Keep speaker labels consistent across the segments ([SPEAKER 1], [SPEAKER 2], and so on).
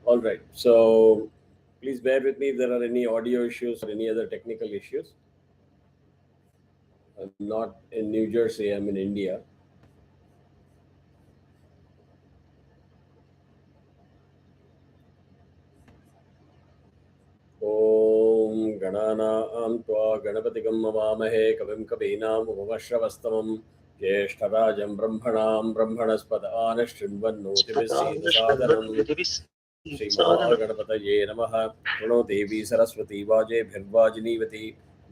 [SPEAKER 1] All right. So please bear with me if there are any audio issues or any other technical issues. I'm not in New Jersey, I'm in India. ॐ गणानां त्वा गणपतिगं मवामहे कविं कवीनाम् उपमश्रवस्तमं ज्येष्ठराजं ब्रह्मणां ब्रह्मणस्पद आनशृण्वन्नोतिभिस्सीदसादनम् श्रीमहागणपतये नमः। प्रणो देवी सरस्वती वाजेभिर्वाजिनीवती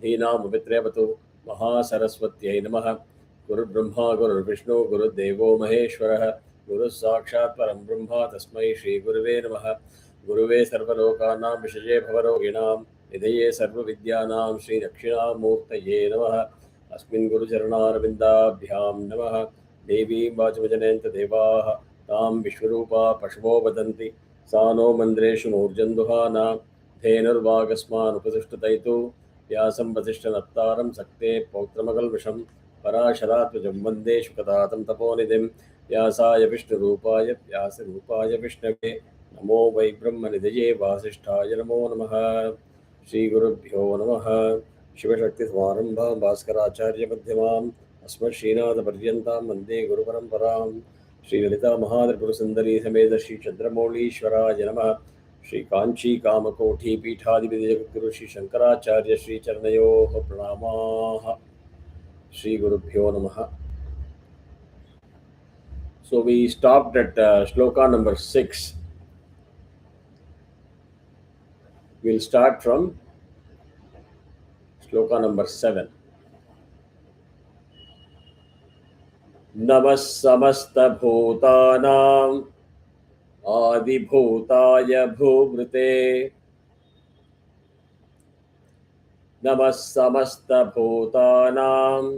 [SPEAKER 1] धीनामुपत्र्यवतु महासरस्वत्यै नमः। गुरुर्ब्रह्मा गुरुर्विष्णु गुरुर्देवो महेश्वरः गुरुः साक्षात् परं ब्रह्म तस्मै श्रीगुरुवे नमः। गुरुवे सर्वलोकानां विषये भवरोगिणां निधये सर्वविद्यानां श्रीदक्षिणामूर्तये नमः। अस्मिन् गुरुचरणारविन्दाभ्यां नमः। देवीं वाचमजनयन्त देवाः तां विश्वरूपा पशवो वदन्ति सा नो मन्द्रेषु मूर्जन्दुहाना धेनुर्वागस्मानुपतिष्ठतैतु व्यासं वसिष्ठनत्तारं सक्ते पौत्रमकल्मषं पराशरात्मजं वन्दे शुकतातं तपोनिधिं व्यासाय विष्णुरूपाय व्यासरूपाय विष्णवे नमो वै ब्रह्मनिधये वासिष्ठाय नमो नमः। श्रीगुरुभ्यो नमः। शिवशक्तिसमारम्भां भास्कराचार्यमध्यमाम् अस्मत्श्रीनाथपर्यन्तां वन्दे गुरुपरम्परां। श्रीललितामहात्रिपुरसुन्दरी समेत श्रीचन्द्रमौळीश्वराय नमः। श्रीकाञ्चीकामकोटिपीठाधिपतिजगद्गुरु श्रीशङ्कराचार्य श्रीचरणयोः प्रणामाः। श्रीगुरुभ्यो नमः. So we stopped at shloka number 6. We'll start from shloka number 7. नमः समस्तभूतानाम् आदिभूताय भूभृते नमः समस्तभूतानाम्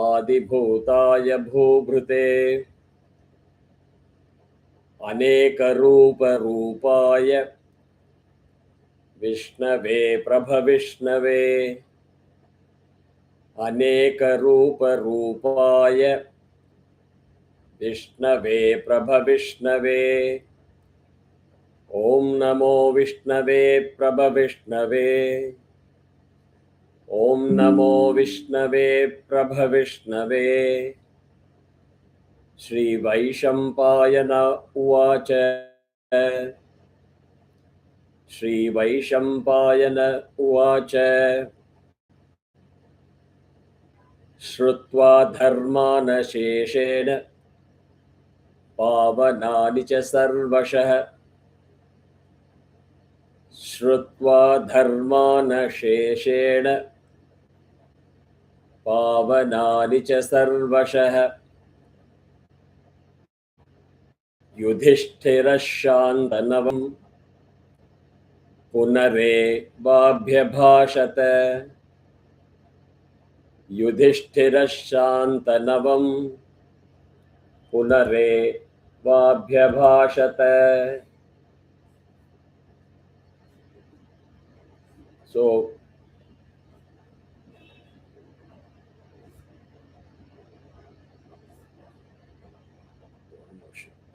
[SPEAKER 1] आदिभूताय भूभृते अनेकरूपरूपाय विष्णवे प्रभविष्णवे अनेकरूपरूपाय विष्णवे प्रभविष्णवे ॐ नमो विष्णवे प्रभविष्णवे ॐ नमो विष्णवे प्रभविष्णवे। श्रीवैशम्पायन उवाच श्रीवैशम्पायन उवाच श्रुत्वा धर्मानशेषेण पावनानि च सर्वशः श्रुत्वा धर्मानशेषेण पावनानि च सर्वशः युधिष्ठिरः शान्तनवं पुनरेवाभ्यभाषत युधिष्ठिरः शान्तनवं पुनरेवाभ्यभाषत। So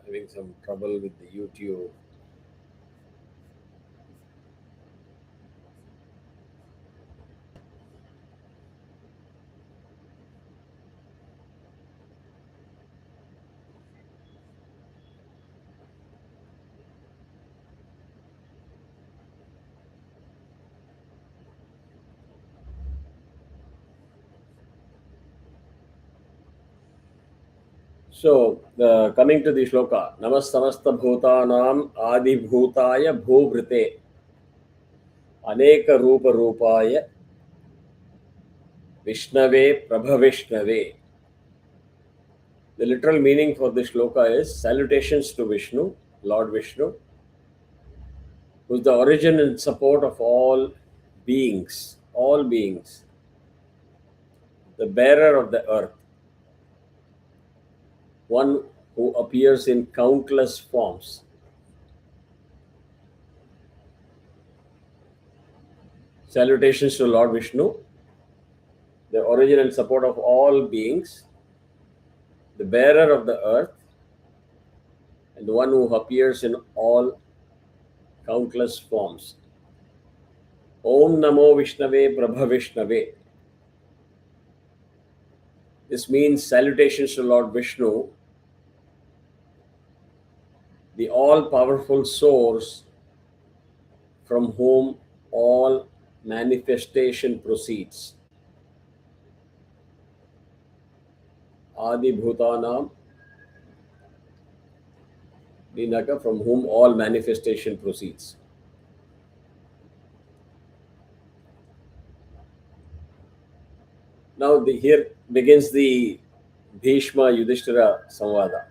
[SPEAKER 1] having some trouble with the YouTube. So, coming to the shloka, Namasamasta Bhutanam Adibhutaya Bhubrite Aneka Rupa Rupaya Vishnave Prabhavishnave. The literal meaning for this shloka is salutations to Vishnu, Lord Vishnu, who is the origin and support of all beings, the bearer of the earth, one who appears in countless forms. Salutations to Lord Vishnu, the origin and support of all beings, the bearer of the earth, and and the one who appears in all countless forms. Om Namo Vishnave Prabha Vishnave. This means salutations to Lord Vishnu, the all-powerful source from whom all manifestation proceeds. Adi Bhutanam Dinaka, from whom all manifestation proceeds. Now here begins the Bhishma Yudhishthira Samvada.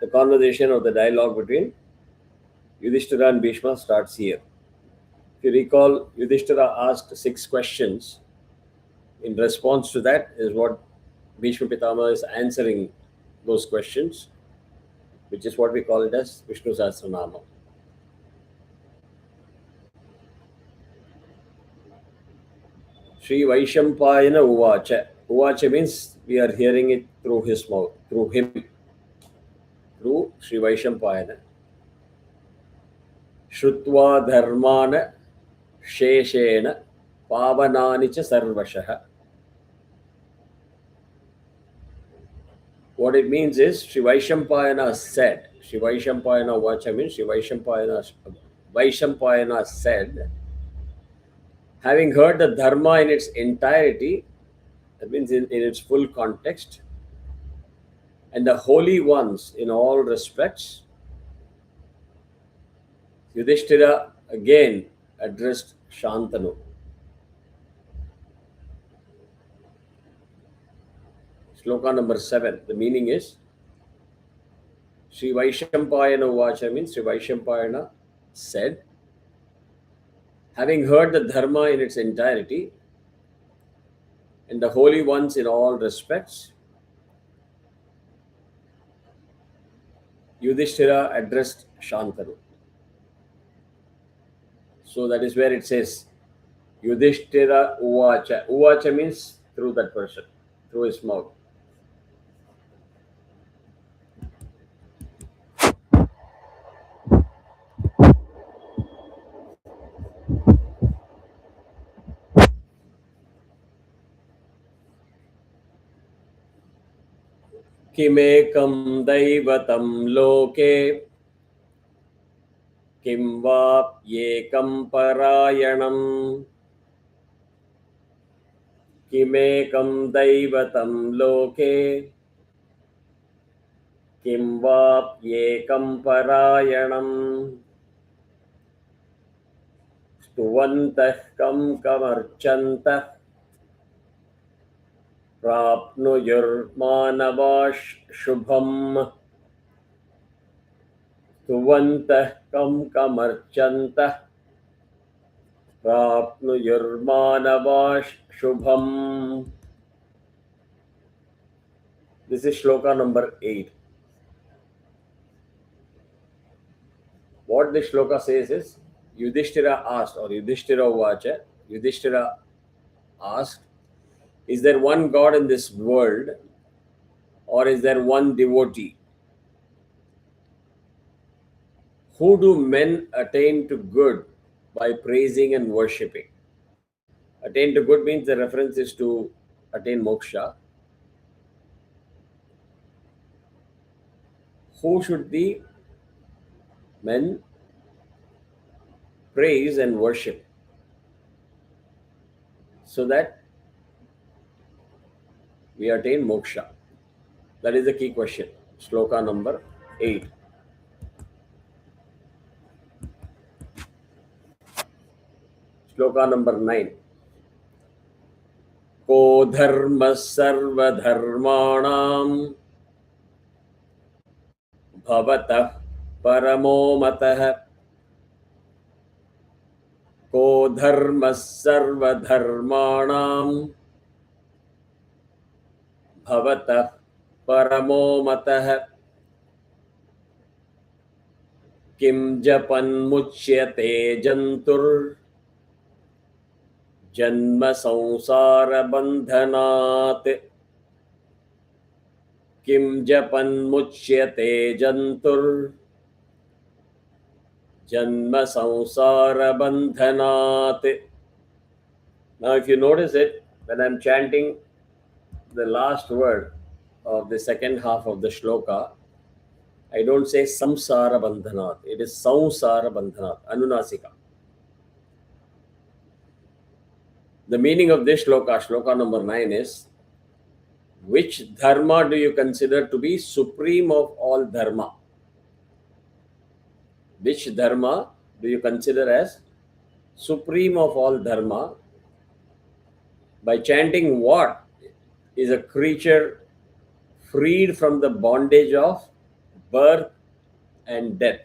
[SPEAKER 1] The conversation or the dialogue between Yudhishthira and Bhishma starts here. If you recall, Yudhishthira asked 6 questions. In response to that is what Bhishma Pitama is answering those questions, which is what we call it as Vishnu Sahasranama. Sri Vaishampayana Uvacha. Uvacha means we are hearing it through his mouth, through him, through Sri Vaishampayana. Shrutva dharmana sheshena pavanani cha sarvashaha. What it means is Sri Vaishampayana said, Sri Vaishampayana Vacha means Sri Vaishampayana said, having heard the dharma in its entirety, that means in its full context, and the holy ones in all respects, Yudhishthira again addressed Shantanu. Shloka number 7. The meaning is Sri Vaishampayana Vacha means Sri Vaishampayana said, having heard the dharma in its entirety and the holy ones in all respects, Yudhishthira addressed Shantanu. So that is where it says Yudhishthira Uvacha. Uvacha means through that person, through his mouth. Kimekam daivatam loke kim vapyekam parayanam. Kimekam daivatam loke kim vapyekam parayanam. Stuvantah kam kamarchantah prapnuyurmanavash shubham. Stuvantah kam kamarchantah prapnuyurmanavash shubham. This is shloka number 8. What this shloka says is, Yudhishthira asked, or Yudhishthira Vacha, Yudhishthira asked, is there one God in this world, or is there one devotee? Who do men attain to good by praising and worshipping? Attain to good means the reference is to attain moksha. Who should the men praise and worship so that we attain moksha? That is the key question. Shloka number 8. Shloka number 9. Ko dharma sarva dharmanam bhavatah paramo matah. Ko dharma sarva dharmanam bhavatah paramo matah. Kim japan muchyate jantur janma samsara bandhanat. Kim japan muchyate jantur Janma samsara bandhanat. Now, if you notice it, when I'm chanting the last word of the second half of the shloka, I don't say samsara bandhanat. It is samsara bandhanat, anunasika. The meaning of this shloka, shloka number 9, is which dharma do you consider to be supreme of all dharma? Which dharma do you consider as supreme of all dharma? By chanting what is a creature freed from the bondage of birth and death.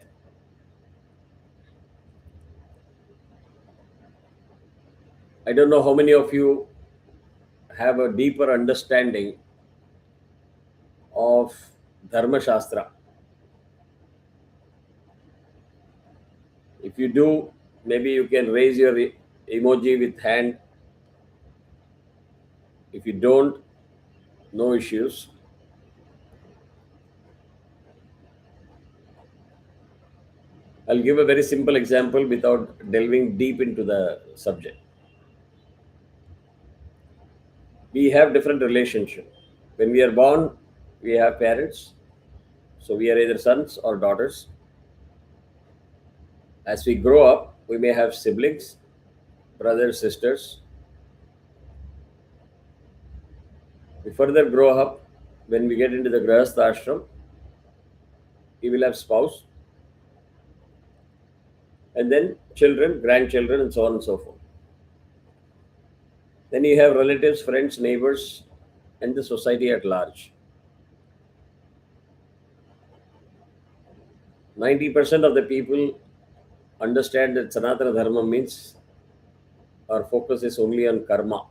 [SPEAKER 1] I don't know how many of you have a deeper understanding of Dharma Shastra. If you do, maybe you can raise your emoji with hand. If you don't, no issues. I'll give a very simple example without delving deep into the subject. We have different relationships. When we are born, we have parents. So we are either sons or daughters. As we grow up, we may have siblings, brothers, sisters. We further grow up. When we get into the Grahastha ashram, we will have spouse, and then children, grandchildren, and so on and so forth. Then you have relatives, friends, neighbors, and the society at large. 90% of the people understand that Sanatana Dharma means our focus is only on karma.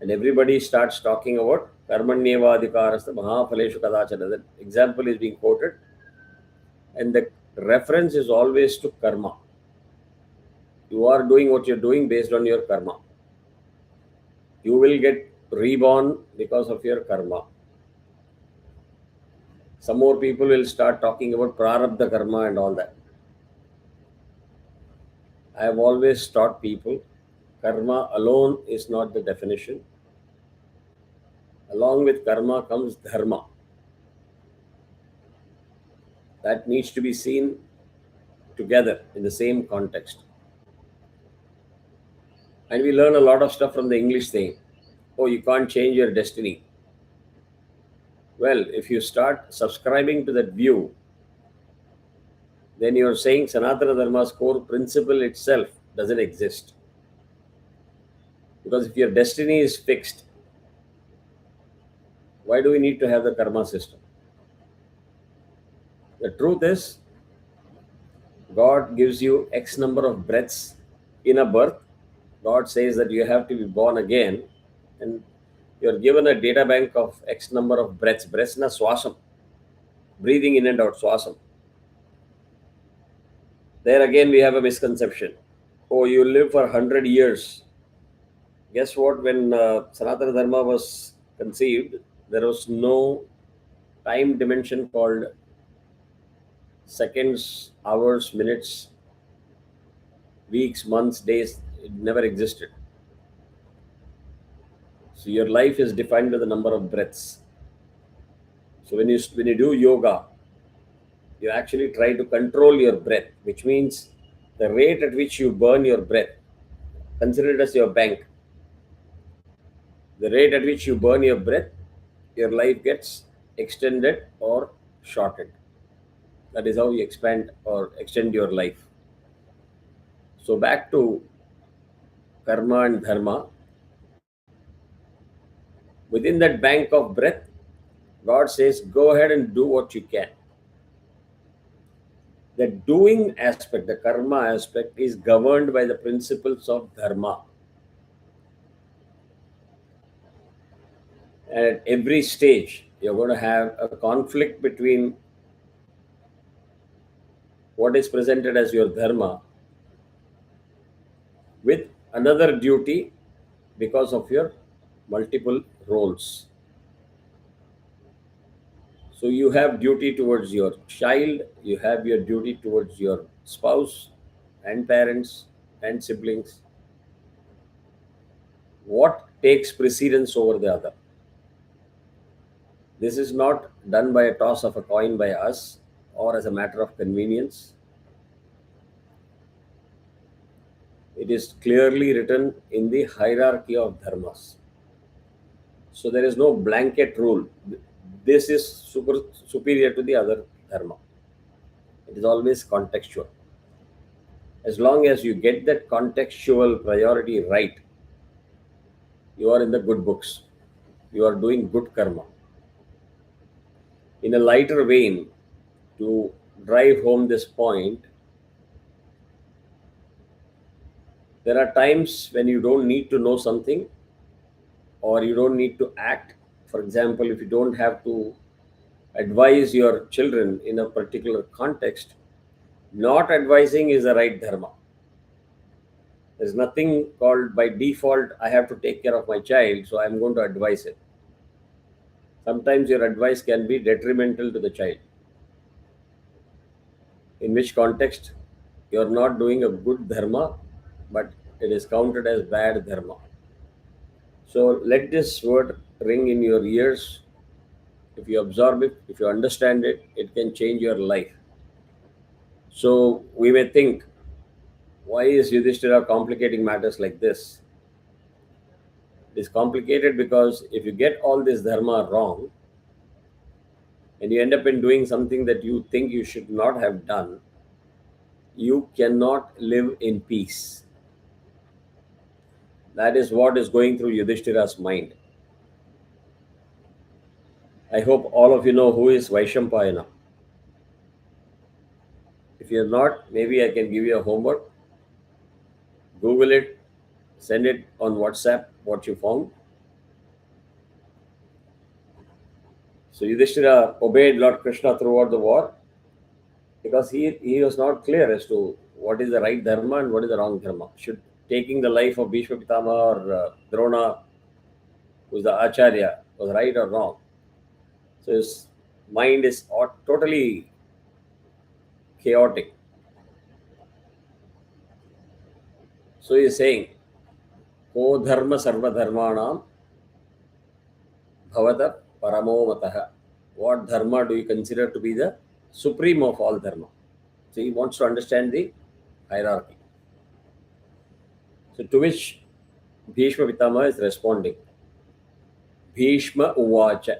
[SPEAKER 1] And everybody starts talking about karmanyevadhikarastha mahaphaleshu kadachana. That example is being quoted, and the reference is always to karma. You are doing what you're doing based on your karma. You will get reborn because of your karma. Some more people will start talking about prarabdha karma and all that. I have always taught people karma alone is not the definition. Along with karma comes dharma. That needs to be seen together in the same context. And we learn a lot of stuff from the English saying, oh, you can't change your destiny. Well, if you start subscribing to that view, then you're saying Sanatana Dharma's core principle itself doesn't exist. Because if your destiny is fixed, why do we need to have the karma system? The truth is, God gives you X number of breaths in a birth. God says that you have to be born again, and you're given a data bank of X number of breaths. Breaths na swasam, breathing in and out, swasam. There again, we have a misconception. Oh, you live for 100 years. Guess what? When Sanatana Dharma was conceived, there was no time dimension called seconds, hours, minutes, weeks, months, days. It never existed. So your life is defined by the number of breaths. So when you do yoga, you actually try to control your breath, which means the rate at which you burn your breath. Consider it as your bank. The rate at which you burn your breath, your life gets extended or shortened. That is how you expand or extend your life. So back to karma and dharma. Within that bank of breath, God says, go ahead and do what you can. The doing aspect, the karma aspect, is governed by the principles of dharma. And at every stage, you're going to have a conflict between what is presented as your dharma with another duty because of your multiple roles. So you have duty towards your child, you have your duty towards your spouse and parents and siblings. What takes precedence over the other? This is not done by a toss of a coin by us or as a matter of convenience. It is clearly written in the hierarchy of dharmas. So there is no blanket rule. This is superior to the other dharma. It is always contextual. As long as you get that contextual priority right, you are in the good books. You are doing good karma. In a lighter vein, to drive home this point, there are times when you don't need to know something or you don't need to act. For example, if you don't have to advise your children in a particular context, not advising is the right dharma. There's nothing called by default, I have to take care of my child, so I'm going to advise it. Sometimes your advice can be detrimental to the child. In which context you're not doing a good dharma, but it is counted as bad dharma. So let this word ring in your ears. If you absorb it, if you understand it, it can change your life. So we may think, why is Yudhishthira complicating matters like this? It is complicated because if you get all this dharma wrong and you end up in doing something that you think you should not have done, you cannot live in peace. That is what is going through Yudhishthira's mind. I hope all of you know who is Vaishampayana. If you're not, maybe I can give you a homework. Google it, send it on WhatsApp what you found. So Yudhishthira obeyed Lord Krishna throughout the war because he was not clear as to what is the right dharma and what is the wrong dharma. Should taking the life of Bhishma Pitama or Drona, who's the Acharya, was right or wrong. So his mind is totally chaotic. So he is saying, Ko dharma sarva dharmanam bhavata paramo mataha. What dharma do you consider to be the supreme of all dharma? So he wants to understand the hierarchy. So to which Bhishma Pitama is responding. Bhishma Uvacha.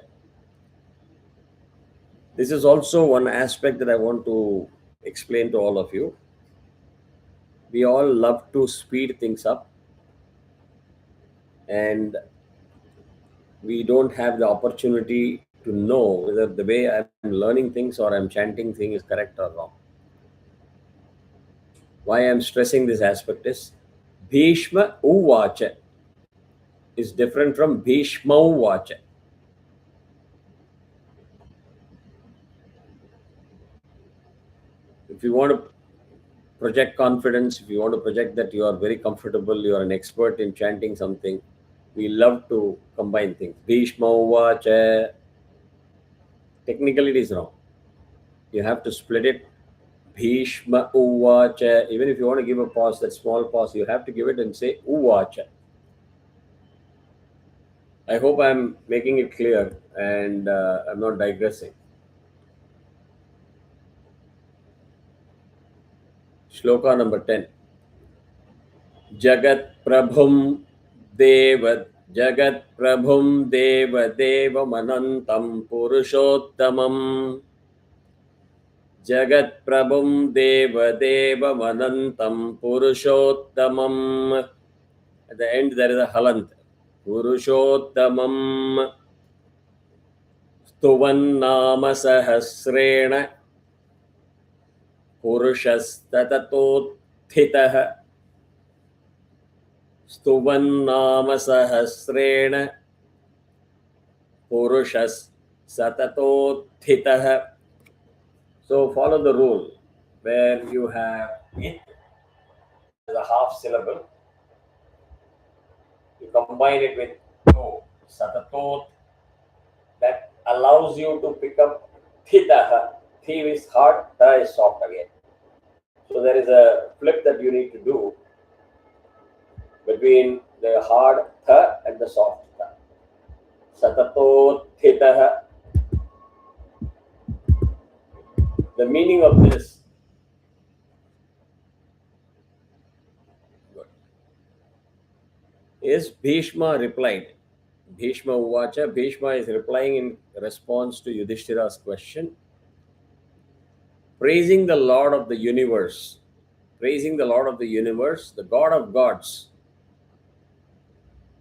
[SPEAKER 1] This is also one aspect that I want to explain to all of you. We all love to speed things up and we don't have the opportunity to know whether the way I'm learning things or I'm chanting things is correct or wrong. Why I'm stressing this aspect is Bhishma Uvacha is different from Bhishma Uvacha. If you want to project confidence, if you want to project that you are very comfortable, you are an expert in chanting something, we love to combine things. Bhishma Uvacha. Technically, it is wrong. You have to split it. Bhishma Uvacha. Even if you want to give a pause, that small pause, you have to give it and say Uvacha. I hope I'm making it clear and I'm not digressing. Shloka number 10. Jagat Prabhum Deva Jagat Prabhum Deva Deva Manantam Purushottamam Jagat Prabhum Deva Deva Manantam Purushottamam. At the end there is a halant. Purushottamam Stuvannama Sahasrena Purushastatathitah Stuvannama Sahasrena Purushas Satatothitah. So follow the rule where you have it as a half syllable. You combine it with to, Satatot, that allows you to pick up Thitaha. Thi is hard, ta is soft again. So there is a flip that you need to do between the hard tha and the soft tha. Satato thitaha. The meaning of this is Bhishma replied. Bhishma Uvacha. Bhishma is replying in response to Yudhishthira's question, praising the Lord of the universe. Praising the Lord of the universe, the God of gods,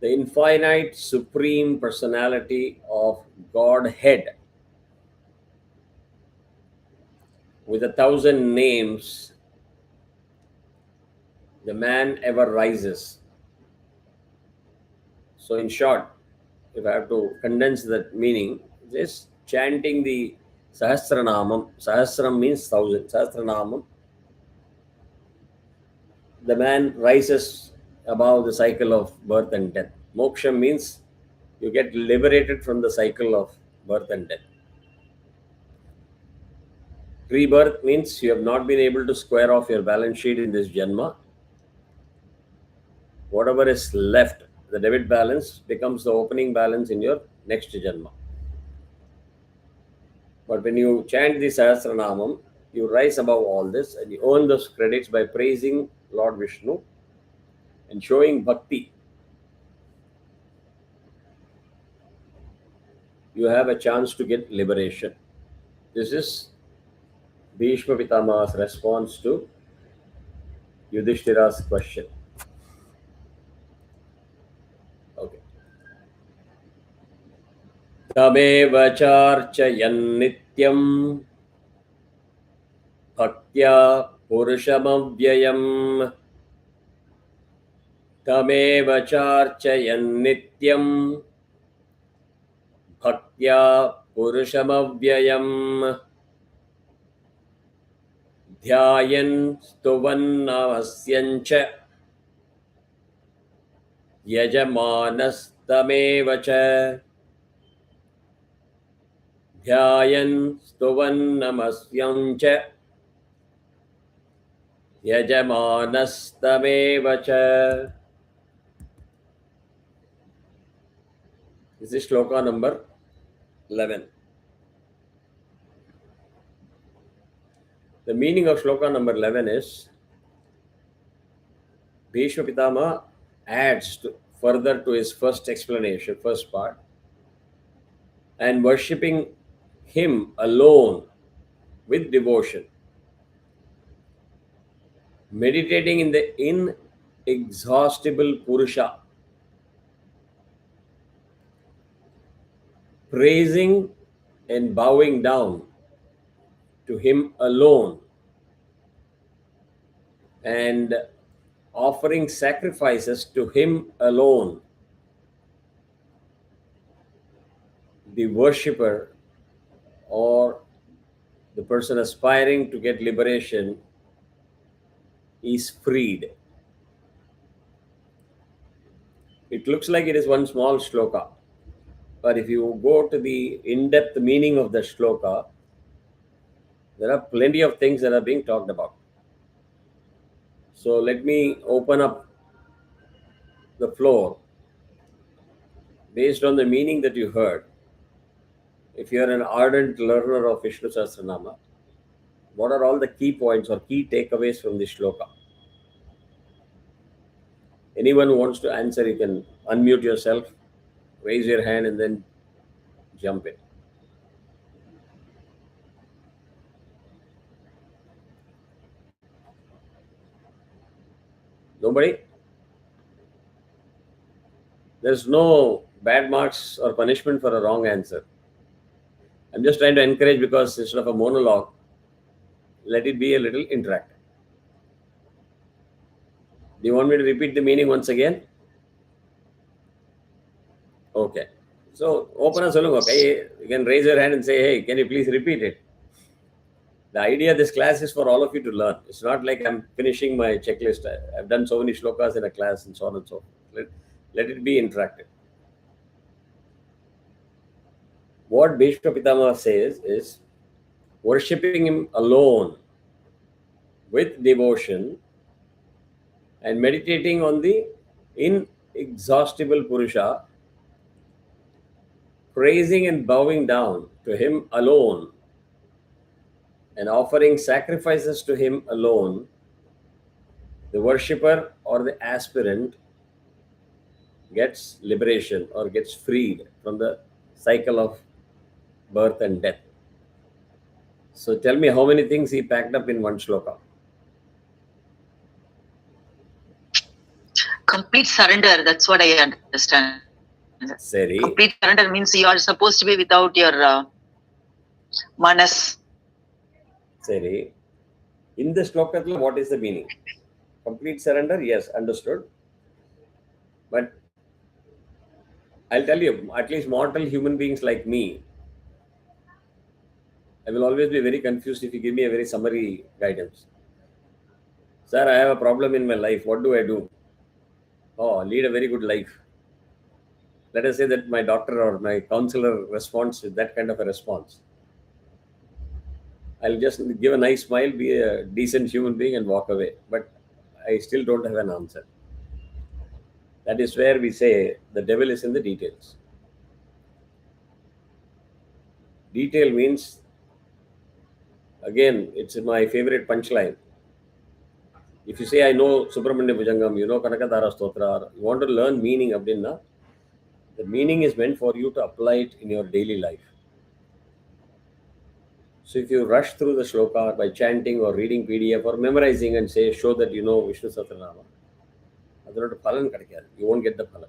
[SPEAKER 1] the infinite supreme personality of Godhead with 1,000 names, the man ever rises. So, in short, if I have to condense that meaning, just chanting the Sahasranamam. Sahasram means 1,000. Sahasranamam. The man rises above the cycle of birth and death. Moksha means you get liberated from the cycle of birth and death. Rebirth means you have not been able to square off your balance sheet in this Janma. Whatever is left, the debit balance becomes the opening balance in your next Janma. But when you chant the Sahasranamam, you rise above all this and you earn those credits by praising Lord Vishnu and showing bhakti. You have a chance to get liberation. This is Bhishma Pitamaha's response to Yudhishthira's question. Okay. तमेव चार्चयन्नित्यम् भक्त्या पुरुषमव्ययम् तमेव चार्चयन्नित्यम् भक्त्या पुरुषमव्ययम् ध्यायन् स्तुवन्नमस्यञ्च यजमानस्तमेव च ध्यायन् स्तुवन्नमस्यञ्च यजमानस्तमेव च. This is shloka number 11. The meaning of shloka number 11 is Bhishma Pitama adds further to his first explanation, first part, and worshipping him alone with devotion, meditating in the inexhaustible Purusha, praising and bowing down to him alone, and offering sacrifices to him alone. The worshipper or the person aspiring to get liberation is freed. It looks like it is one small shloka, but if you go to the in-depth meaning of the shloka, there are plenty of things that are being talked about. So let me open up the floor based on the meaning that you heard. If you are an ardent learner of Vishnu Sahasranama, what are all the key points or key takeaways from this shloka? Anyone who wants to answer, you can unmute yourself, raise your hand, and then jump in. Nobody? There's no bad marks or punishment for a wrong answer. I'm just trying to encourage, because instead of a monologue, let it be a little interactive. Do you want me to repeat the meaning once again? Okay. So, open a solung, okay? You can raise your hand and say, hey, can you please repeat it? The idea of this class is for all of you to learn. It's not like I'm finishing my checklist. I've done so many shlokas in a class and so on and so forth. Let it be interactive. What Bhishma Pitama says is, worshipping him alone with devotion and meditating on the inexhaustible Purusha, praising and bowing down to him alone, and offering sacrifices to him alone, the worshipper or the aspirant gets liberation or gets freed from the cycle of birth and death. So tell me how many things he packed up in one shloka.
[SPEAKER 2] Complete surrender, that's what I understand.
[SPEAKER 1] Seri.
[SPEAKER 2] Complete surrender means you are supposed to be without your manas.
[SPEAKER 1] Seri. In the shloka, what is the meaning? Complete surrender, yes, understood. But I'll tell you, at least mortal human beings like me, I will always be very confused if you give me a very summary guidance. Sir, I have a problem in my life. What do I do? Oh, lead a very good life. Let us say that my doctor or my counselor responds with that kind of a response. I'll just give a nice smile, be a decent human being, and walk away. But I still don't have an answer. That is where we say the devil is in the details. Detail means, again, it's my favorite punchline. If you say, I know Subramanya Bhujangam, you know Kanakadara Stotra, you want to learn meaning, Abdinna, the meaning is meant for you to apply it in your daily life. So if you rush through the shloka by chanting or reading PDF or memorizing and say, show that you know Vishnu Sahasranama, you won't get the phalan.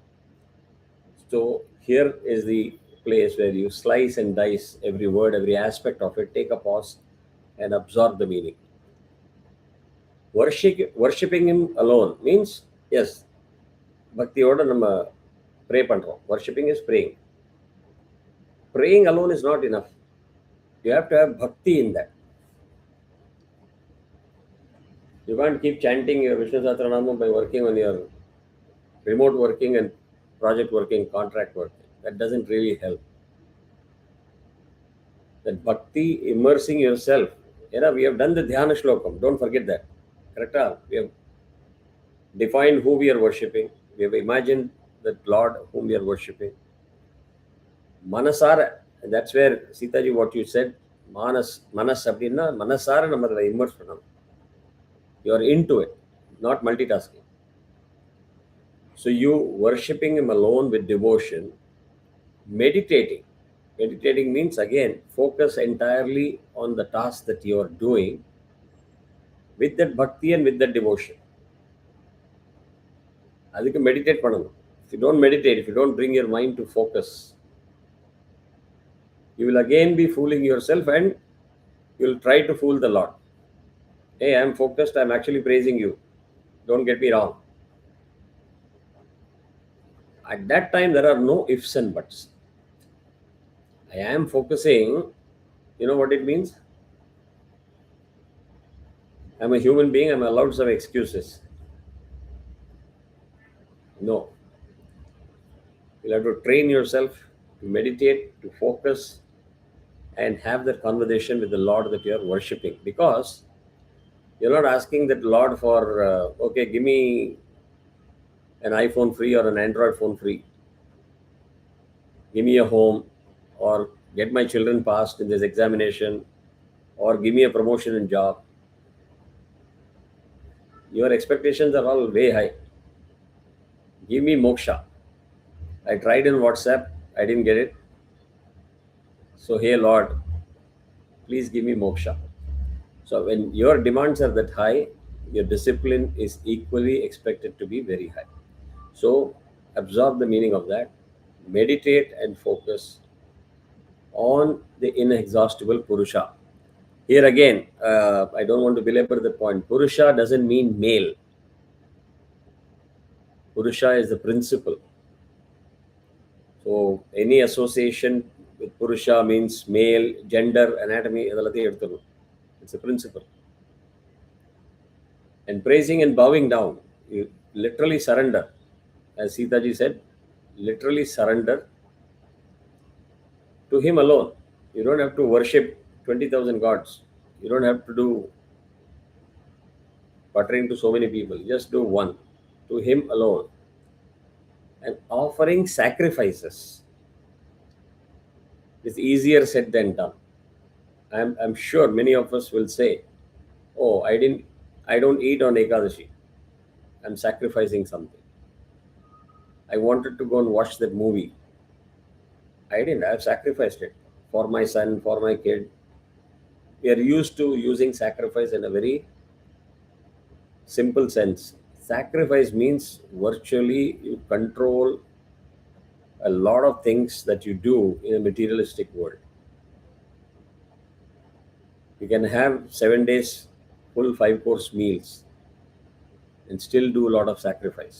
[SPEAKER 1] So here is the place where you slice and dice every word, every aspect of it, take a pause and absorb the meaning. Worshipping him alone means, yes, bhakti oda nama pray pandrom. Worshipping is praying. Praying alone is not enough. You have to have bhakti in that. You can't keep chanting your Vishnu Sahasranama by working on your remote working and project working, contract working. That doesn't really help. That bhakti, immersing yourself. We have done the dhyana shlokam. Don't forget that. Correct? We have defined who we are worshipping. We have imagined that Lord whom we are worshipping. Manasara, that's where Sitaji, what you said, manas abdina, manasara namadala immerse panam. You are into it, not multitasking. So you worshipping him alone with devotion, meditating. Meditating means, again, focus entirely on the task that you are doing with that bhakti and with that devotion. Adhikku meditate pananum. If you don't meditate, if you don't bring your mind to focus, you will again be fooling yourself and you will try to fool the Lord. Hey, I am focused, I am actually praising you. Don't get me wrong. At that time, there are no ifs and buts. I am focusing, you know what it means? I'm a human being, I'm allowed some excuses. No. You'll have to train yourself to meditate, to focus, and have that conversation with the Lord that you are worshipping. Because you're not asking that Lord for, okay, give me an iPhone free or an Android phone free. Give me a home, or get my children passed in this examination, or give me a promotion in job. Your expectations are all way high. Give me moksha. I tried in WhatsApp, I didn't get it. So, hey Lord, please give me moksha. So, when your demands are that high, your discipline is equally expected to be very high. So, absorb the meaning of that, meditate and focus on the inexhaustible Purusha. Here again, I don't want to belabor the point. Purusha doesn't mean male. Purusha is the principle. So any association with Purusha means male, gender, anatomy, it's a principle. And praising and bowing down, you literally surrender. As Sitaji said, literally surrender to him alone. You don't have to worship 20,000 gods. You don't have to do buttering to so many people. Just do one, to him alone. And offering sacrifices is easier said than done. I'm sure many of us will say, "Oh, I don't eat on Ekadashi. I'm sacrificing something. I wanted to go and watch that movie. I didn't. I've sacrificed it for my son, for my kid." We are used to using sacrifice in a very simple sense. Sacrifice means virtually you control a lot of things that you do in a materialistic world. You can have 7 days full 5 course meals and still do a lot of sacrifice.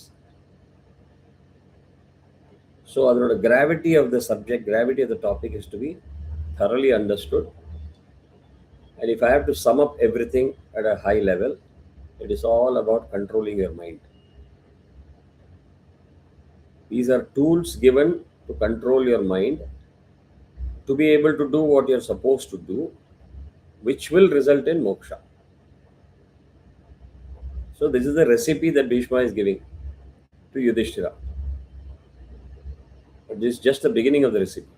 [SPEAKER 1] So, the gravity of the subject, gravity of the topic is to be thoroughly understood. And if I have to sum up everything at a high level, it is all about controlling your mind. These are tools given to control your mind to be able to do what you're supposed to do, which will result in moksha. So, this is the recipe that Bhishma is giving to Yudhishthira. But this is just the beginning of the recipe.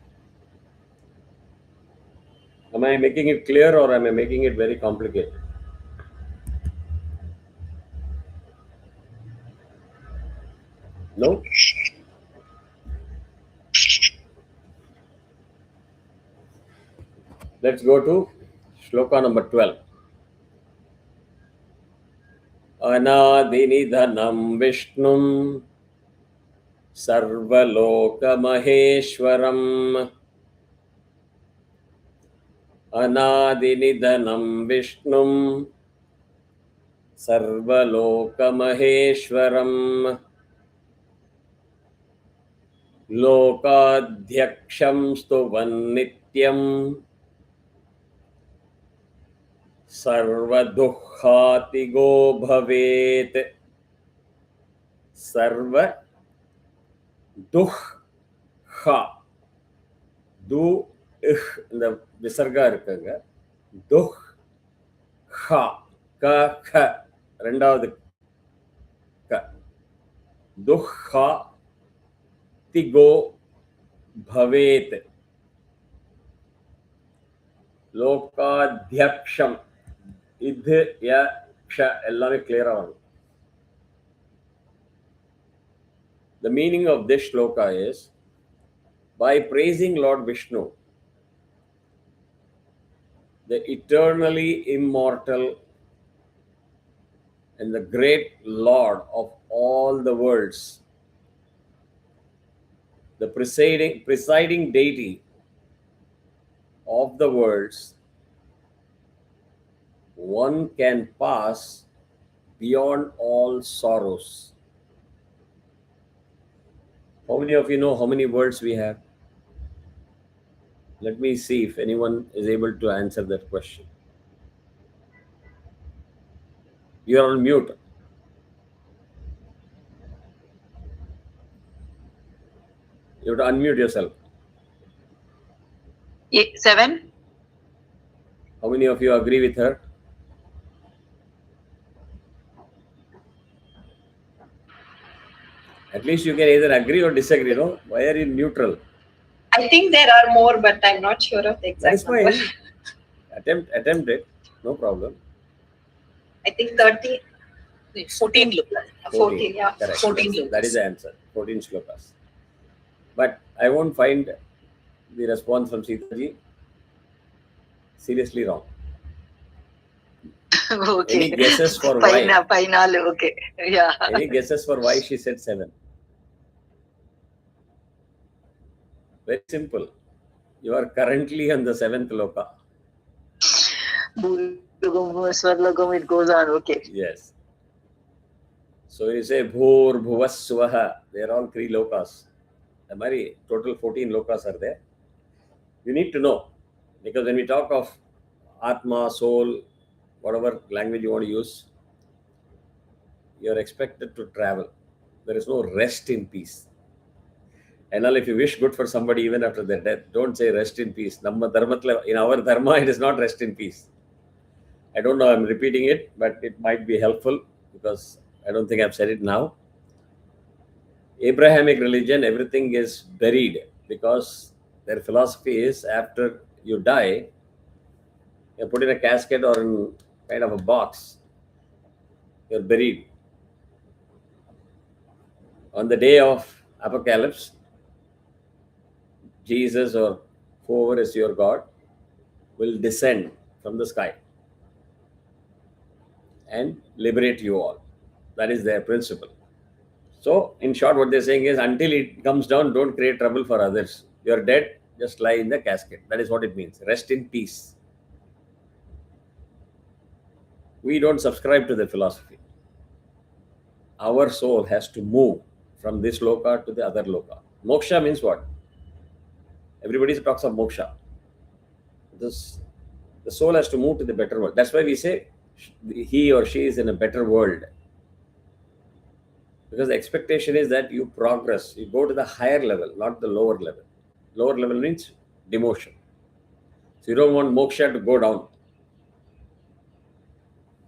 [SPEAKER 1] Am I making it clear or am I making it very complicated? No? Let's go to shloka number 12. Anadinidhanam Vishnum Sarvalokamaheeshwaram. Anadinidhanam Vishnum Sarvalokamaheeshwaram. Lokadhyaksham Stuvannityam Sarvadukhatigo Bhavet. Sarva Dukha. Du இந்த விசர்கா இருக்குங்க. துஹா க க ரெண்டாவது க துஹா திகோ பவேத். லோகாத்யக்ஷம் இது ய க்ஷ எல்லாமே கிளியரா வரும். The meaning of this shloka is, by praising Lord Vishnu, the eternally immortal and the great Lord of all the worlds, the presiding deity of the worlds, one can pass beyond all sorrows. How many of you know how many worlds we have? Let me see if anyone is able to answer that question. You are on mute. You have to unmute yourself.
[SPEAKER 2] 7.
[SPEAKER 1] How many of you agree with her? At least you can either agree or disagree, no? Why are you neutral?
[SPEAKER 3] I think there are more, but I'm not sure of the
[SPEAKER 1] That
[SPEAKER 3] exact
[SPEAKER 1] is fine.
[SPEAKER 3] number.
[SPEAKER 1] Attempt it. No problem.
[SPEAKER 3] I think 30,
[SPEAKER 2] 14 lokas.
[SPEAKER 3] 14, yeah.
[SPEAKER 1] Correct.
[SPEAKER 2] 14
[SPEAKER 1] That is the answer. 14 shlokas. But I won't find the response from Sitaji. Seriously wrong.
[SPEAKER 2] Okay.
[SPEAKER 1] Any guesses for why?
[SPEAKER 2] Painalu. Okay. Yeah.
[SPEAKER 1] Any guesses for why she said 7? Very simple. You are currently on the 7th loka.
[SPEAKER 2] Bhulogam, Swarlogam, it goes on. Okay.
[SPEAKER 1] Yes. So you say Bhur, Bhuvaswaha. They are all 3 lokas. Amari, total 14 lokas are there. You need to know. Because when we talk of Atma, soul, whatever language you want to use, you are expected to travel. There is no rest in peace. And if you wish good for somebody even after their death, don't say rest in peace. In our dharma, it is not rest in peace. I don't know, I'm repeating it, but it might be helpful because I don't think I've said it now. Abrahamic religion, everything is buried because their philosophy is after you die, you're put in a casket or in kind of a box, you're buried. On the day of apocalypse, Jesus or whoever is your God will descend from the sky and liberate you all. That is their principle. So, in short, what they're saying is until it comes down, don't create trouble for others. You're dead, just lie in the casket. That is what it means. Rest in peace. We don't subscribe to the philosophy. Our soul has to move from this loka to the other loka. Moksha means what? Everybody talks of moksha. The soul has to move to the better world. That's why we say he or she is in a better world. Because the expectation is that you progress, you go to the higher level, not the lower level. Lower level means demotion. So you don't want moksha to go down.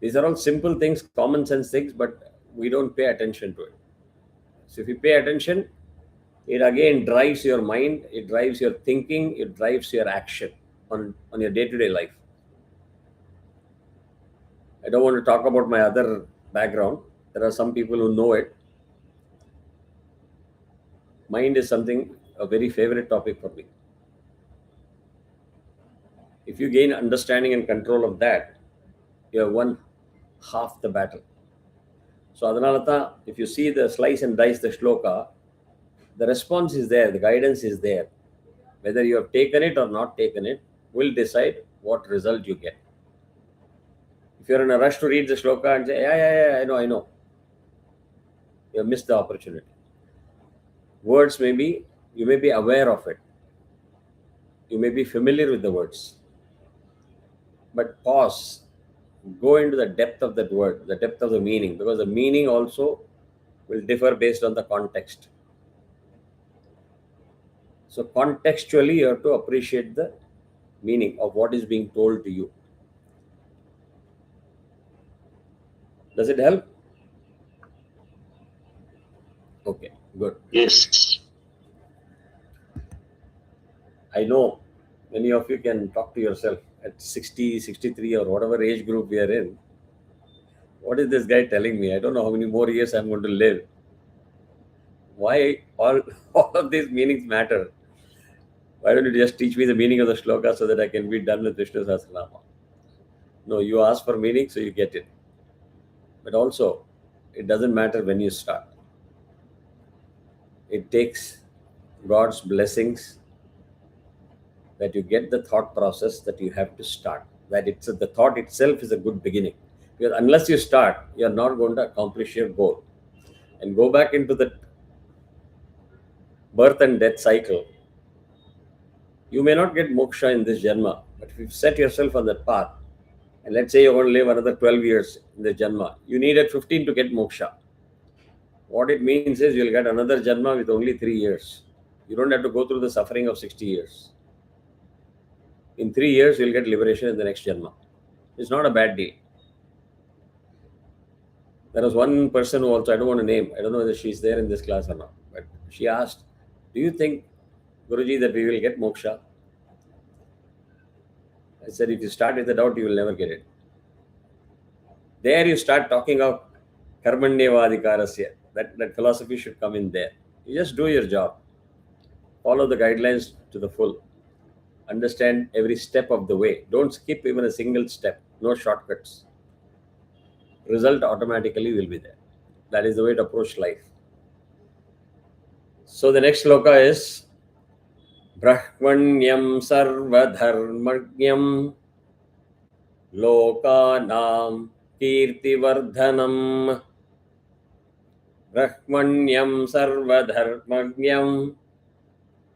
[SPEAKER 1] These are all simple things, common sense things, but we don't pay attention to it. So if you pay attention, it again drives your mind, it drives your thinking, it drives your action on your day-to-day life. I don't want to talk about my other background. There are some people who know it. Mind is something, a very favorite topic for me. If you gain understanding and control of that, you have won half the battle. So Adhanalata, if you see the slice and dice the shloka, the response is there, the guidance is there. Whether you have taken it or not taken it will decide what result you get. If you're in a rush to read the shloka and say, yeah, I know, you have missed the opportunity. Words you may be aware of it. You may be familiar with the words. But pause, go into the depth of that word, the depth of the meaning, because the meaning also will differ based on the context. So contextually, you have to appreciate the meaning of what is being told to you. Does it help? Okay, good.
[SPEAKER 2] Yes.
[SPEAKER 1] I know many of you can talk to yourself at 60, 63 or whatever age group we are in. What is this guy telling me? I don't know how many more years I'm going to live. Why all of these meanings matter? Why don't you just teach me the meaning of the shloka so that I can be done with Vishnu Sahasranama? No, you ask for meaning, so you get it. But also, it doesn't matter when you start. It takes God's blessings that you get the thought process that you have to start. That the thought itself is a good beginning. Because unless you start, you're not going to accomplish your goal. And go back into the birth and death cycle. You may not get moksha in this janma, but if you set yourself on that path, and let's say you're going to live another 12 years in the janma, you needed 15 to get moksha. What it means is you'll get another janma with only 3 years. You don't have to go through the suffering of 60 years. In 3 years, you'll get liberation in the next janma. It's not a bad deal. There was one person who also, I don't want to name, I don't know whether she's there in this class or not, but she asked, do you think, Guruji, that we will get moksha? I said, if you start with a doubt, you will never get it. There you start talking of karmanyavadikarasya. That philosophy should come in there. You just do your job. Follow the guidelines to the full. Understand every step of the way. Don't skip even a single step. No shortcuts. Result automatically will be there. That is the way to approach life. So the next sloka is Brahmanyam sarvadharmanyam lokanam kirtivardhanam. Brahmanyam sarvadharmanyam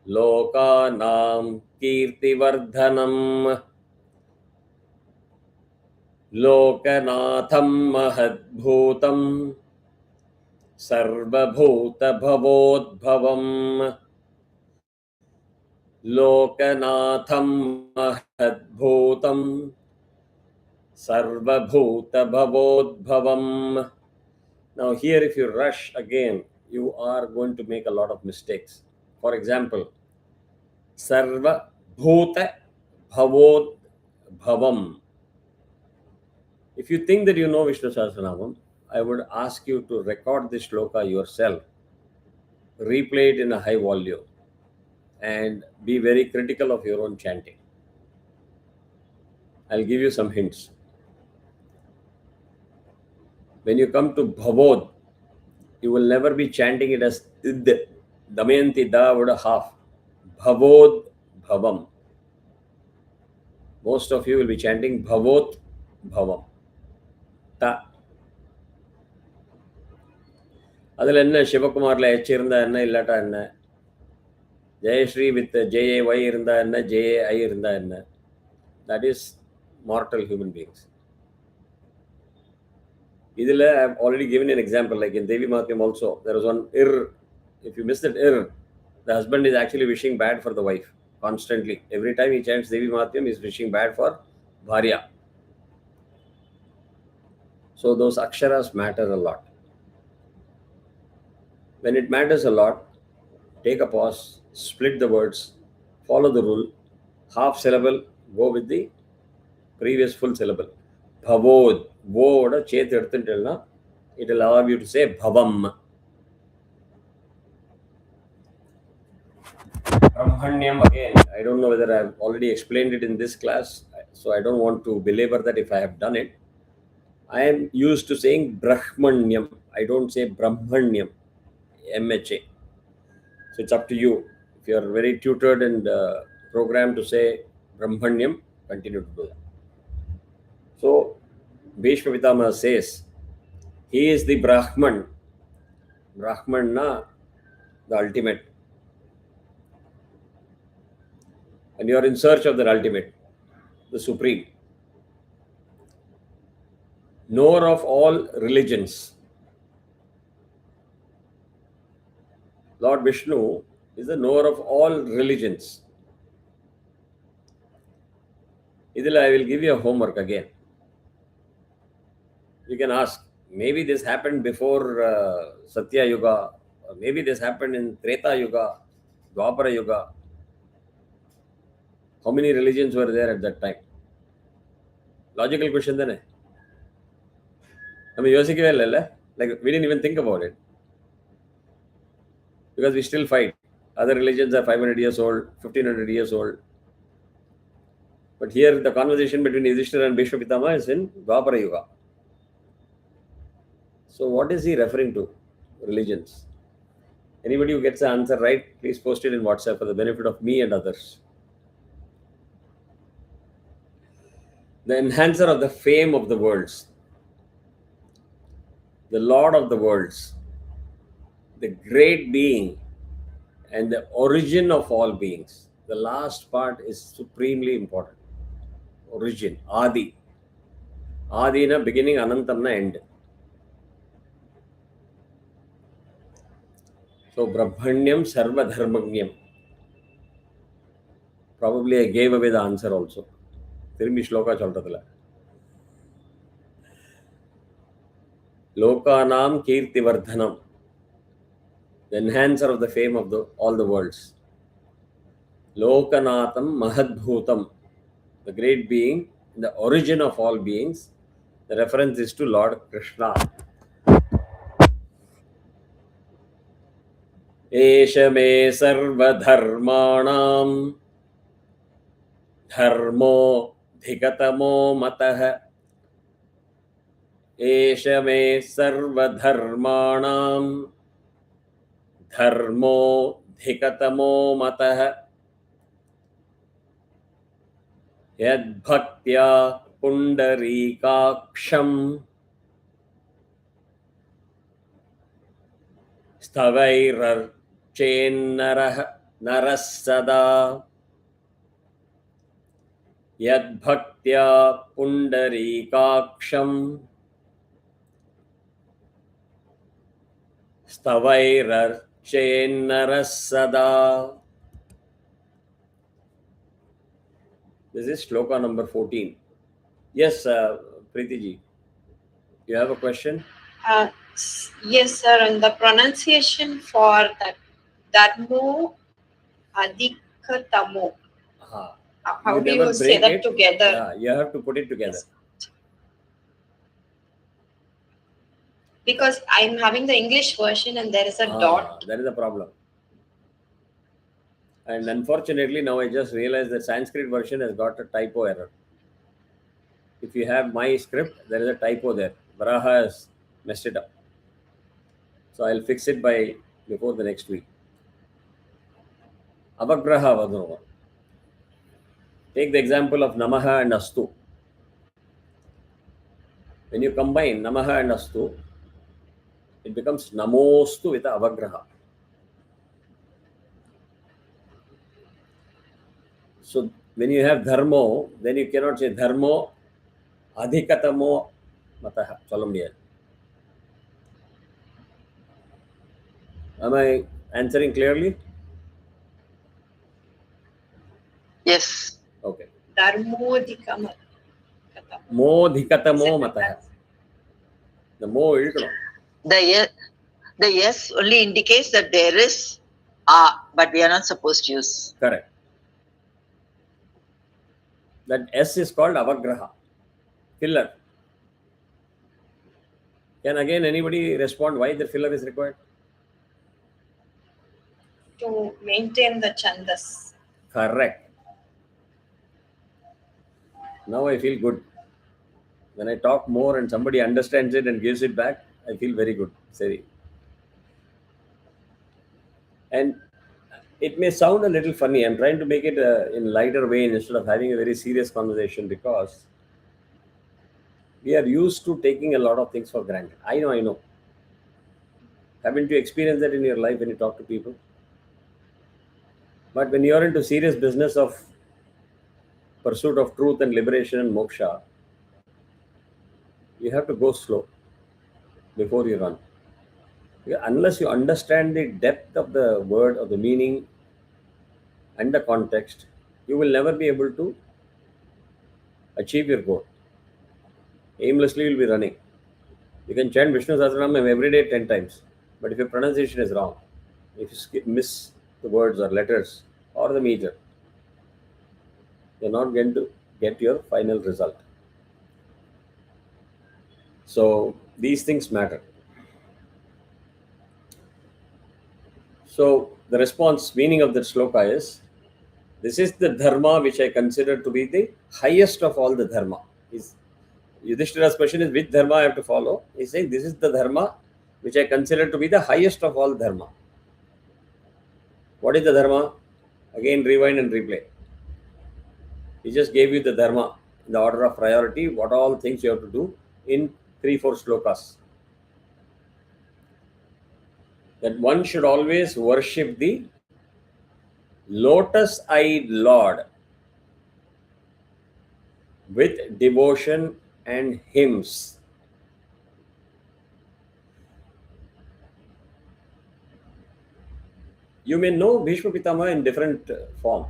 [SPEAKER 1] lokanam kirtivardhanam. Lokanatham mahadbhutam sarvabhuta bhavodbhavam Lokanatham mahadbhutam sarvabhuta bhavodbhavam. Now here if you rush again, you are going to make a lot of mistakes. For example, sarvabhuta bhavodbhavam. If you think that you know Vishnu Sahasranamam, I would ask you to record this shloka yourself, replay it in a high volume, and be very critical of your own chanting. I'll give you some hints. When you come to Bhavod, you will never be chanting it as Id. Damayanti Da would a half. Bhavod Bhavam. Most of you will be chanting Bhavot Bhavam. Ta. அதில் என்ன சிவகுமாரில் H இருந்தா என்ன இல்லாட்டா என்ன, Jayashree with JAY இருந்தா என்ன ஜேஏஐ இருந்தா என்ன, that is mortal human beings. இதில் I have already given an example, like in Devi Mahatyam also, there was one ir. If you miss that ir, the husband is actually wishing bad for the wife constantly. Every time he chants Devi Mahatyam, he is wishing bad for Bharya. So those aksharas matter a lot. When it matters a lot, take a pause, split the words, follow the rule, half syllable, go with the previous full syllable. Bhavod, voda chet eduthuttella, it will allow you to say bhavam. Brahmanyam again, I don't know whether I have already explained it in this class, so I don't want to belabor that if I have done it. I am used to saying Brahmanyam, I don't say Brahmanyam, MHA. So it's up to you. If you are very tutored and programmed to say Brahmanyam, continue to do that. So Bhishma Pitamaha says, he is the Brahman. Brahman na, the ultimate. And you are in search of the ultimate, the supreme. Knower of all religions. Lord Vishnu is the knower of all religions. Idil, I will give you a homework again. You can ask, maybe this happened before Satya Yuga, or maybe this happened in Treta Yuga, Dwapara Yuga. How many religions were there at that time? Logical question then. I mean, like we didn't even think about it. Because we still fight. Other religions are 500 years old, 1500 years old. But here the conversation between Yudhishthira and Bhishma Pitamaha is in Dwapara Yuga. So what is he referring to? Religions. Anybody who gets the answer right, please post it in WhatsApp for the benefit of me and others. The enhancer of the fame of the worlds. The Lord of the worlds. The great being and the origin of all beings. The last part is supremely important. Origin, Adi. Adi na beginning, Anantam na end. So Brahmanyam Sarva Dharmagnyam. Probably I gave away the answer also. Tirumbi shloka solradilla. Lokanam Kirtivardhanam. The enhancer of the fame of all the worlds. Lokanatham Mahadbhutam. The great being, the origin of all beings. The reference is to Lord Krishna. Esha me sarvadharmanam dharmo dhikatamo matah. Esha me sarvadharmanam dharmo dhikatamo matah. Yad bhaktya pundarikaksham stavairar chennarah narasada. Yad bhaktya pundarikaksham stavairar chennarasada. This is shloka number 14. Yes, Preeti ji, you have a question?
[SPEAKER 3] Yes, sir. And the pronunciation for that Dharmo Adhikatamo.
[SPEAKER 1] Aha.
[SPEAKER 3] How
[SPEAKER 1] You
[SPEAKER 3] do
[SPEAKER 1] never
[SPEAKER 3] you say
[SPEAKER 1] break
[SPEAKER 3] that
[SPEAKER 1] it.
[SPEAKER 3] together?
[SPEAKER 1] Yeah, you have to put it together.
[SPEAKER 3] Yes. Because I'm having the English version and there is a dot.
[SPEAKER 1] That is the problem. And unfortunately, now I just realized the Sanskrit version has got a typo error. If you have my script, there is a typo there. Varaha has messed it up. So I'll fix it by before the next week. Avagraha Vadrova. Take the example of Namaha and Astu. When you combine Namaha and Astu, it becomes Namostu with Avagraha. So when you have Dharmo, then you cannot say Dharmo Adhikatamo Mataha. Solemn. Am I answering clearly?
[SPEAKER 2] Yes.
[SPEAKER 1] Okay.
[SPEAKER 3] Dharmodhikam.
[SPEAKER 1] Modhikatamo Mataha. The mo irukano.
[SPEAKER 2] The yes only indicates that there is but we are not supposed to use.
[SPEAKER 1] Correct. That S is called Avagraha. Filler. Can again anybody respond why the filler is required?
[SPEAKER 3] To maintain the chandas.
[SPEAKER 1] Correct. Now I feel good. When I talk more and somebody understands it and gives it back, I feel very good. Sorry. And it may sound a little funny. I'm trying to make it in lighter vein instead of having a very serious conversation because we are used to taking a lot of things for granted. I know. Haven't you experienced that in your life when you talk to people? But when you're into serious business of pursuit of truth and liberation and moksha, you have to go slow before you run. Unless you understand the depth of the word or the meaning and the context, you will never be able to achieve your goal. Aimlessly, you'll be running. You can chant Vishnu Sahasranama every day 10 times, but if your pronunciation is wrong, if you miss the words or letters or the meter, you're not going to get your final result. So, these things matter. So, the response meaning of that sloka is this is the dharma which I consider to be the highest of all the dharma. Yudhishthira's question is which dharma I have to follow? He's saying this is the dharma which I consider to be the highest of all dharma. What is the dharma? Again, rewind and replay. He just gave you the dharma in the order of priority, what all things you have to do in 3-4 slokas. That one should always worship the lotus-eyed Lord with devotion and hymns. You may know Bhishma Pitama in different form.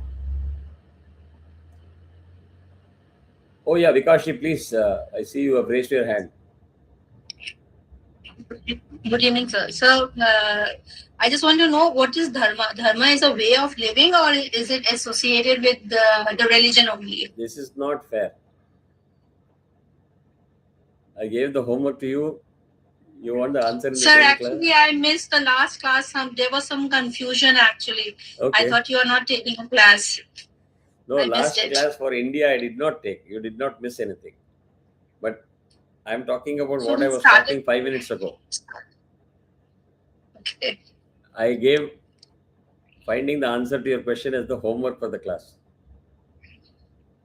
[SPEAKER 1] Oh yeah, Vikashi, please. I see you have raised your hand.
[SPEAKER 4] Good evening, sir. So, I just want to know what is dharma? Dharma is a way of living, or is it associated with the religion only?
[SPEAKER 1] This is not fair. I gave the homework to you. You want the answer in the
[SPEAKER 4] Sir,
[SPEAKER 1] same
[SPEAKER 4] actually,
[SPEAKER 1] class?
[SPEAKER 4] I missed the last class. There was some confusion actually.
[SPEAKER 1] Okay.
[SPEAKER 4] I thought you are not taking a class.
[SPEAKER 1] No,
[SPEAKER 4] I
[SPEAKER 1] last
[SPEAKER 4] missed it.
[SPEAKER 1] class for India I did not take. You did not miss anything. But I'm talking about
[SPEAKER 4] So
[SPEAKER 1] what
[SPEAKER 4] we
[SPEAKER 1] I was
[SPEAKER 4] started-
[SPEAKER 1] talking 5 minutes ago.
[SPEAKER 4] Okay.
[SPEAKER 1] I gave finding the answer to your question as the homework for the class.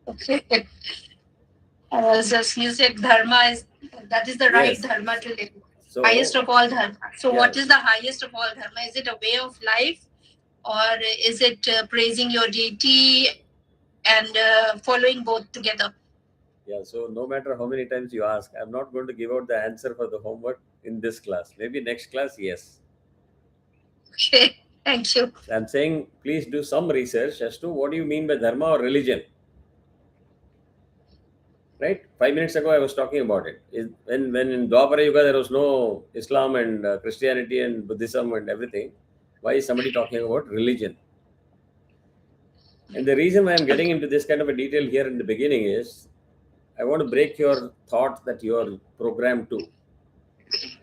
[SPEAKER 4] Okay. Just you said dharma is that is the right
[SPEAKER 1] Yes.
[SPEAKER 4] dharma to live.
[SPEAKER 1] So,
[SPEAKER 4] Highest of all dharma. So,
[SPEAKER 1] Yeah.
[SPEAKER 4] what is the highest of all dharma? Is it a way of life, or is it praising your deity and following both together?
[SPEAKER 1] yeah, so no matter how many times you ask, I'm not going to give out the answer for the homework in this class. Maybe next class, yes.
[SPEAKER 4] Okay, thank you.
[SPEAKER 1] I'm saying please do some research as to what do you mean by dharma or religion. Right? 5 minutes ago, I was talking about it. When in Dwapara Yuga there was no Islam and Christianity and Buddhism and everything, why is somebody talking about religion? And the reason why I'm getting into this kind of a detail here in the beginning is I want to break your thought that you are programmed to.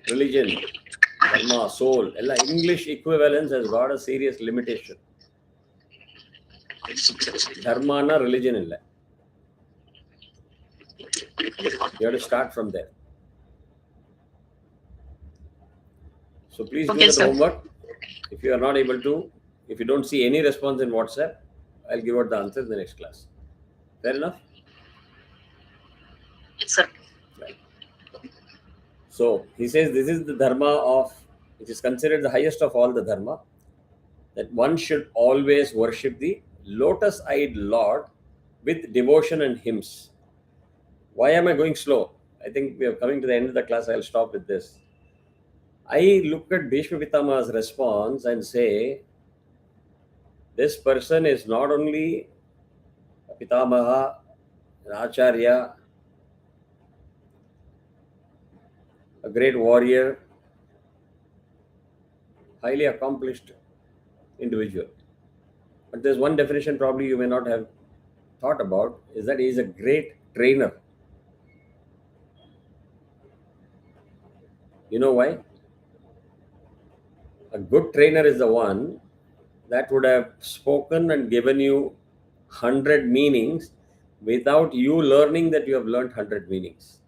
[SPEAKER 1] Religion, dharma, soul, English equivalence has got a serious limitation. Dharma na religion illa. You have to start from there. So please do
[SPEAKER 2] Okay,
[SPEAKER 1] that
[SPEAKER 2] sir.
[SPEAKER 1] homework. If you are not able to, if you don't see any response in WhatsApp, I'll give out the answer in the next class. Fair enough?
[SPEAKER 2] Yes, sir.
[SPEAKER 1] Right. So he says this is the dharma of, which is considered the highest of all the dharma, that one should always worship the lotus-eyed Lord with devotion and hymns. Why am I going slow? I think we are coming to the end of the class. I'll stop with this. I look at Bhishma Pitama's response and say, this person is not only a Pitamaha, an Acharya, a great warrior, highly accomplished individual. But there's one definition probably you may not have thought about, is that he is a great trainer. You know why? A good trainer is the one that would have spoken and given you 100 meanings without you learning that you have learned 100 meanings.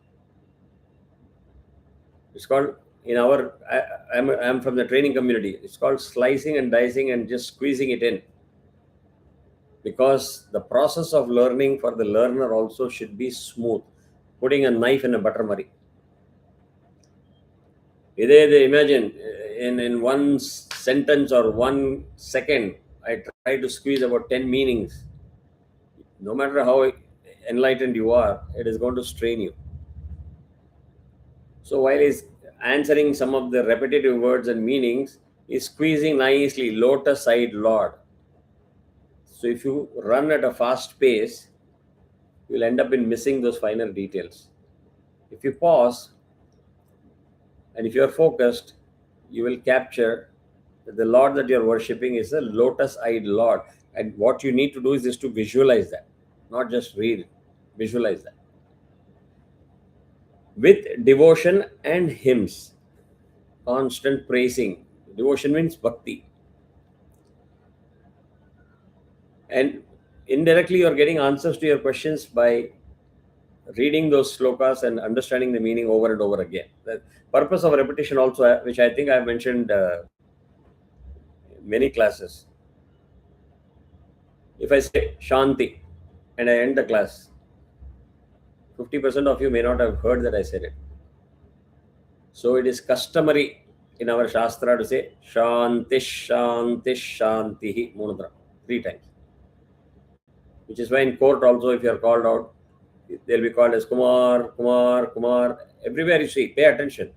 [SPEAKER 1] It's called, in our, I'm from the training community, it's called slicing and dicing and just squeezing it in. Because the process of learning for the learner also should be smooth. Putting a knife in a butter murray. Imagine in one sentence or 1 second, I try to squeeze about 10 meanings. No matter how enlightened you are, it is going to strain you. So while he's answering some of the repetitive words and meanings, he's squeezing nicely, lotus-eyed Lord. So if you run at a fast pace, you'll end up in missing those finer details. If you pause, and if you're focused, you will capture that the Lord that you're worshipping is a lotus-eyed Lord. And what you need to do is just to visualize that, not just read it. Visualize that. With devotion and hymns, constant praising. Devotion means bhakti. And indirectly, you're getting answers to your questions by reading those slokas and understanding the meaning over and over again. The purpose of repetition also, which I think I've mentioned many classes. If I say Shanti and I end the class, 50% of you may not have heard that I said it. So it is customary in our Shastra to say Shanti, Shanti, Shanti, Munadra, 3 times. Which is why in court also, if you are called out, they'll be called as Kumar, Kumar, Kumar. Everywhere you see, pay attention.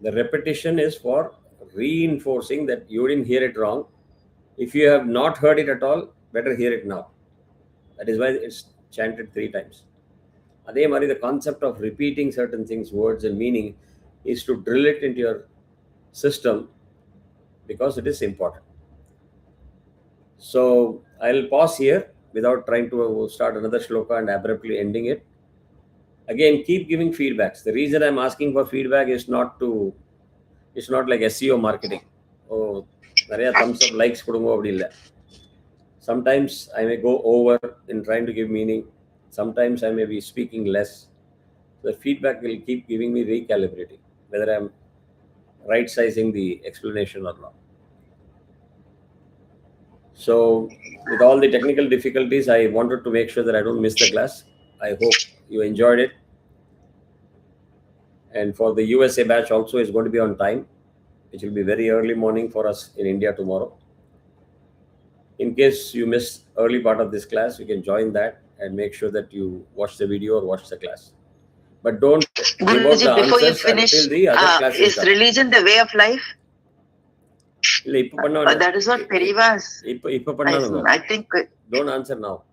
[SPEAKER 1] The repetition is for reinforcing that you didn't hear it wrong. If you have not heard it at all, better hear it now. That is why it's chanted 3 times. Adhe mari, the concept of repeating certain things, words and meaning, is to drill it into your system because it is important. So I'll pause here without trying to start another shloka and abruptly ending it. Again, keep giving feedbacks. The reason I'm asking for feedback is not like SEO marketing. Oh, nariya thumbs up, likes kudungo apdi illa. Sometimes I may go over in trying to give meaning. Sometimes I may be speaking less. The feedback will keep giving me recalibrating, whether I'm right sizing the explanation or not. So with all the technical difficulties, I wanted to make sure that I don't miss the class. I hope you enjoyed it. And for the USA batch also, is going to be on time, which will be very early morning for us in India tomorrow. In case you missed early part of this class, you can join that and make sure that you watch the video or watch the class. But don't give out the
[SPEAKER 2] before you
[SPEAKER 1] answers
[SPEAKER 2] finish,
[SPEAKER 1] until the other class
[SPEAKER 2] is
[SPEAKER 1] done.
[SPEAKER 2] religion the way of life?
[SPEAKER 1] That
[SPEAKER 2] is what Perivas.
[SPEAKER 1] I think.
[SPEAKER 2] I think.
[SPEAKER 1] Don't answer now.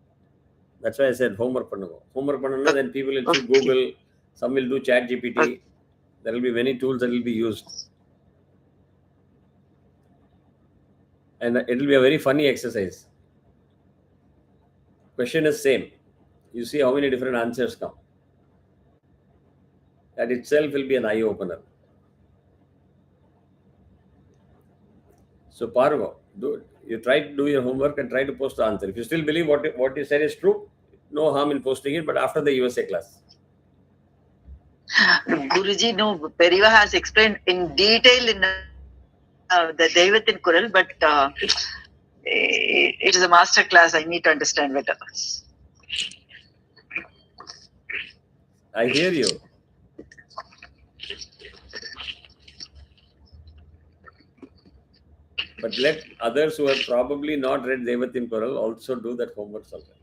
[SPEAKER 1] That's why I said homework பண்ணுங்க. Homework பண்ணணும்னா then people will do Google, some will do chat GPT. There will be many tools that will be used. And it will be a very funny exercise. Question is same. You see how many different answers come. That itself will be an eye opener. So Parvo, you try to do your homework and try to post the answer. If you still believe what you said is true, no harm in posting it, but after the USA class.
[SPEAKER 2] Guruji, no, Periva has explained in detail in the Devatin Kural, but it is a master class. I need to understand better.
[SPEAKER 1] I hear you. But let others who have probably not read Devatin Kural also do that homework somewhere.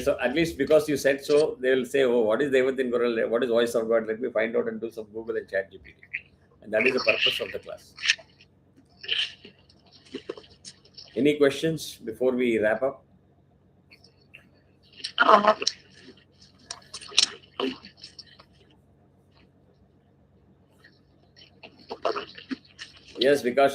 [SPEAKER 1] So at least because you said so, they will say, oh, what is Devatin Kural? What is voice of God? Let me find out and do some Google and chat GPT. And that is the purpose of the class. Any questions before we wrap up? Yes, because